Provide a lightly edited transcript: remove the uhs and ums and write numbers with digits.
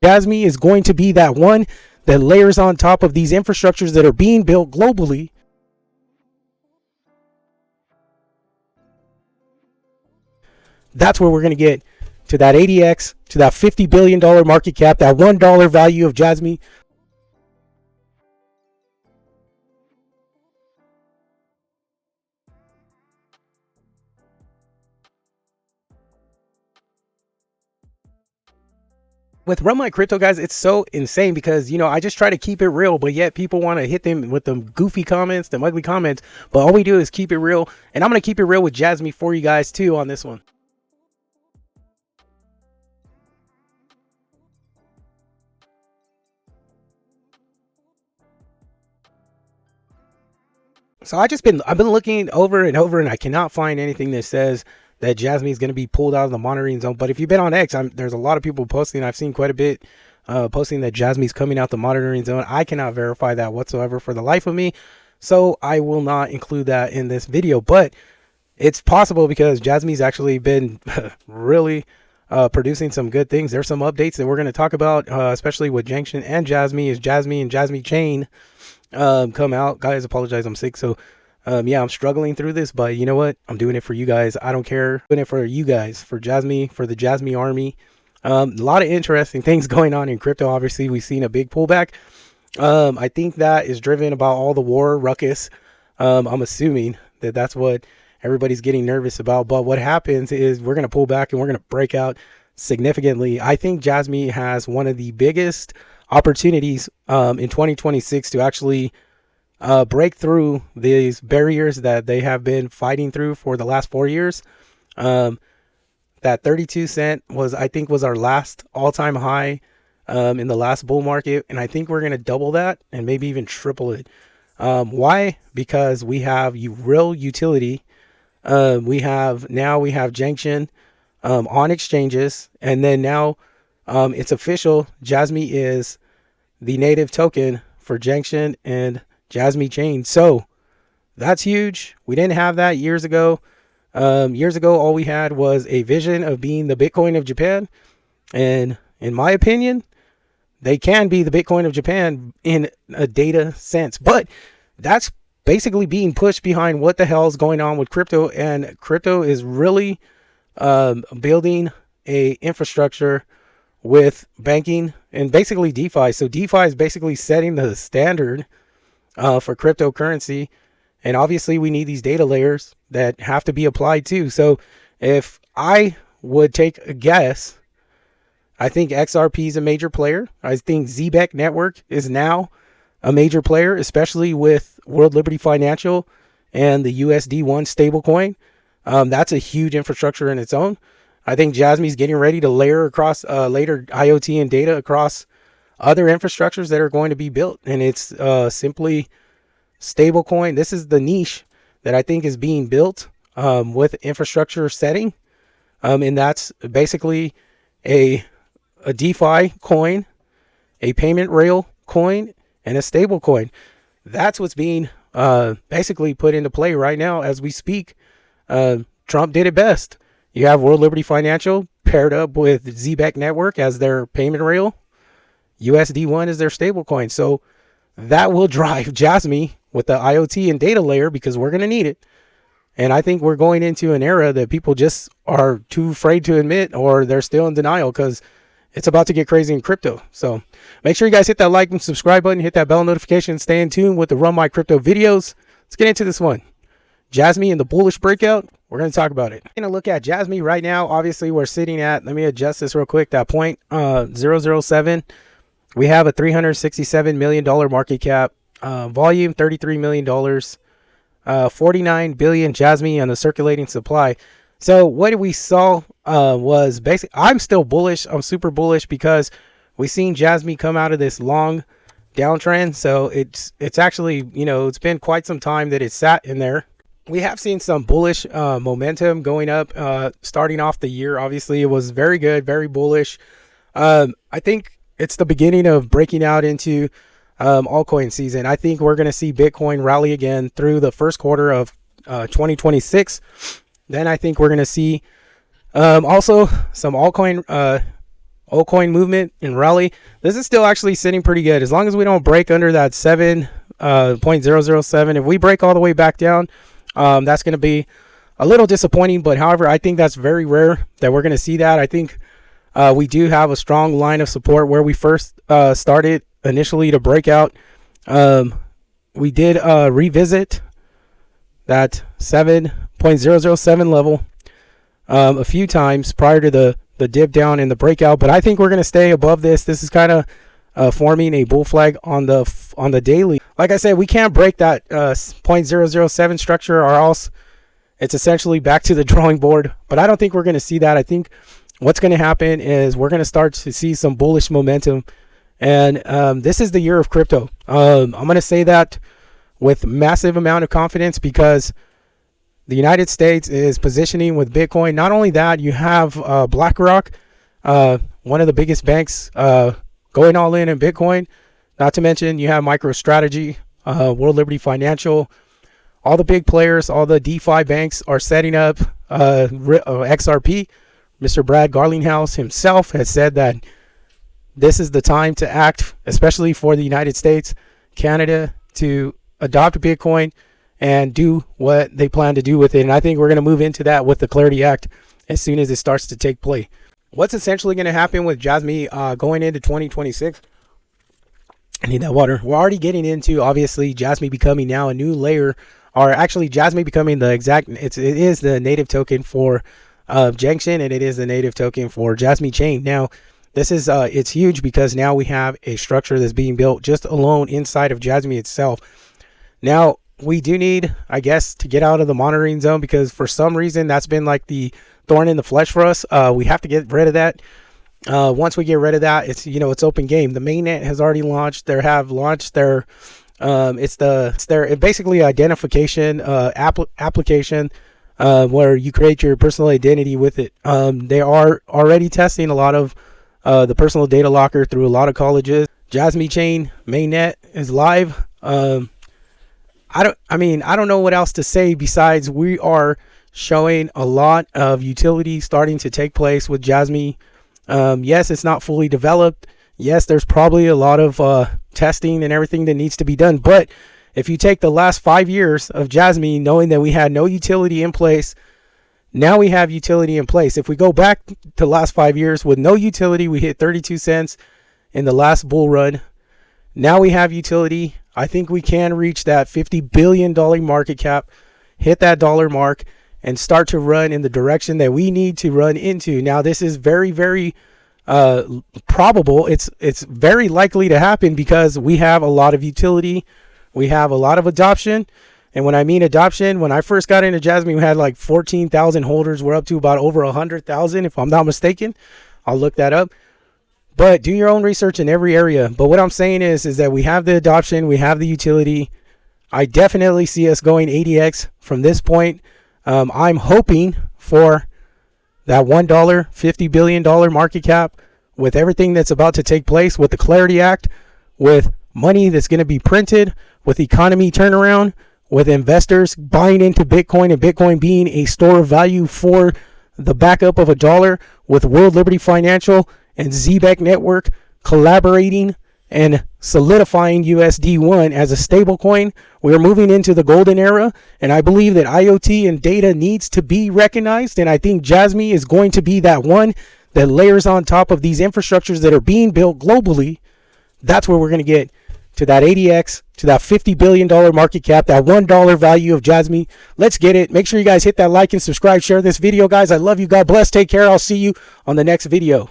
Jasmy is going to be that one that layers on top of these infrastructures that are being built globally. That's where we're going to get to that 80x, to that $50 billion market cap, that $1 value of Jasmy. With Run My Crypto, guys, it's so insane because, you know, I just try to keep it real, but yet people want to hit them with them goofy comments, them ugly comments. But all we do is keep it real. And I'm going to keep it real with Jasmy for you guys too on this one. So I've been looking over and over, and I cannot find anything that says that Jasmy is going to be pulled out of the monitoring zone. But if you've been on X, there's a lot of people posting. I've seen quite a bit posting that Jasmy's coming out the monitoring zone. I cannot verify that whatsoever for the life of me, so I will not include that in this video. But it's possible because Jasmy's actually been really producing some good things. There's some updates that we're going to talk about, especially with Junction and Jasmy. Is Jasmy and Jasmy Chain come out? Guys, apologize, I'm sick, so yeah, I'm struggling through this, but you know what, I'm doing it for you guys. I don't care. I'm doing it for you guys, for Jasmy, for the Jasmy army. A lot of interesting things going on in crypto. Obviously, we've seen a big pullback. I think that is driven about all the war ruckus. I'm assuming that that's what everybody's getting nervous about. But what happens is we're going to pull back and we're going to break out significantly. I think Jasmy has one of the biggest opportunities in 2026 to actually break through these barriers that they have been fighting through for the last 4 years. That 32 cent was our last all-time high in the last bull market, and I think we're going to double that and maybe even triple it. Why? Because we have real utility. We have Junction on exchanges, and then now it's official. Jasmy is the native token for Junction and Jasmy Chain. So that's huge. We didn't have that years ago. All we had was a vision of being the Bitcoin of Japan. And in my opinion, they can be the Bitcoin of Japan in a data sense. But that's basically being pushed behind what the hell is going on with crypto. And crypto is really building a infrastructure with banking and basically DeFi. So DeFi is basically setting the standard for cryptocurrency. And obviously we need these data layers that have to be applied too. So if I would take a guess, I think XRP is a major player. I think ZBEC network is now a major player, especially with World Liberty Financial and the USD1 stablecoin. That's a huge infrastructure in its own. I think Jasmy's getting ready to layer across later IoT and data across other infrastructures that are going to be built. And it's simply stablecoin. This is the niche that I think is being built with infrastructure setting. And that's basically a DeFi coin, a payment rail coin, and a stable coin. That's what's being basically put into play right now as we speak. Trump did it best. You have World Liberty Financial paired up with ZBEC Network as their payment rail. USD1 is their stable coin. So that will drive Jasmy with the IoT and data layer because we're going to need it. And I think we're going into an era that people just are too afraid to admit, or they're still in denial because it's about to get crazy in crypto. So make sure you guys hit that like and subscribe button, hit that bell notification, stay in tune with the Run My Crypto videos. Let's get into this one. Jasmy and the bullish breakout. We're going to talk about it. I'm going to look at Jasmy right now. Obviously, we're sitting at, let me adjust this real quick, that point 007. We have a $367 million market cap, volume $33 million, 49 billion Jasmy on the circulating supply. So what we saw was basically, I'm still bullish. I'm super bullish because we've seen Jasmy come out of this long downtrend. So it's actually, you know, it's been quite some time that it's sat in there. We have seen some bullish momentum going up, starting off the year. Obviously, it was very good, very bullish. I think it's the beginning of breaking out into altcoin season. I think we're going to see Bitcoin rally again through the first quarter of 2026. Then I think we're going to see also some altcoin altcoin movement and rally, this is still actually sitting pretty good. As long as we don't break under that 7.007, if we break all the way back down, that's going to be a little disappointing. But however, I think that's very rare that we're going to see that. I think we do have a strong line of support where we first started initially to break out. We did revisit that 7.007 level a few times prior to the dip down in the breakout, but I think we're going to stay above this. This is kind of forming a bull flag on the daily. Like I said, we can't break that 0.007 structure, or else it's essentially back to the drawing board. But I don't think we're going to see that. I think what's going to happen is we're going to start to see some bullish momentum, and this is the year of crypto. I'm going to say that with massive amount of confidence, because the United States is positioning with Bitcoin. Not only that, you have BlackRock, one of the biggest banks, going all in Bitcoin. Not to mention you have MicroStrategy, World Liberty Financial. All the big players, all the DeFi banks are setting up XRP. Mr. Brad Garlinghouse himself has said that this is the time to act, especially for the United States, Canada, to adopt Bitcoin and do what they plan to do with it. And I think we're going to move into that with the Clarity Act as soon as it starts to take play. What's essentially going to happen with Jasmy going into 2026? I need that water. We're already getting into, obviously, Jasmy becoming now a new layer, or actually Jasmy becoming the exact, it is the native token for Junction, and it is the native token for Jasmy Chain. Now, this is, it's huge because now we have a structure that's being built just alone inside of Jasmy itself. Now, we do need, I guess, to get out of the monitoring zone, because for some reason that's been like the thorn in the flesh for us. We have to get rid of that. Once we get rid of that, it's, you know, it's open game. The mainnet has already launched. They have launched their it's their basically identification application where you create your personal identity with it. They are already testing a lot of the personal data locker through a lot of colleges. Jasmy Chain mainnet is live. I don't know what else to say besides we are showing a lot of utility starting to take place with Jasmy. Yes, it's not fully developed. Yes, there's probably a lot of testing and everything that needs to be done. But if you take the last 5 years of Jasmy, knowing that we had no utility in place, now we have utility in place. If we go back to last 5 years with no utility, we hit 32 cents in the last bull run. Now we have utility. I think we can reach that $50 billion market cap, hit that dollar mark, and start to run in the direction that we need to run into. Now, this is very, very probable. It's very likely to happen because we have a lot of utility. We have a lot of adoption. And when I mean adoption, when I first got into Jasmy, we had like 14,000 holders. We're up to about over 100,000, if I'm not mistaken. I'll look that up. But do your own research in every area. But what I'm saying is that we have the adoption, we have the utility. I definitely see us going 80x from this point. I'm hoping for that $1, $50 billion market cap, with everything that's about to take place with the Clarity Act, with money that's going to be printed, with economy turnaround, with investors buying into Bitcoin and Bitcoin being a store of value for the backup of a dollar, with World Liberty Financial and ZBEC Network collaborating and solidifying USD1 as a stable coin. We're moving into the golden era, and I believe that IoT and data needs to be recognized, and I think Jasmy is going to be that one that layers on top of these infrastructures that are being built globally. That's where we're going to get to that 80x, to that $50 billion market cap, that $1 value of Jasmy. Let's get it. Make sure you guys hit that like and subscribe, share this video, guys. I love you. God bless. Take care. I'll see you on the next video.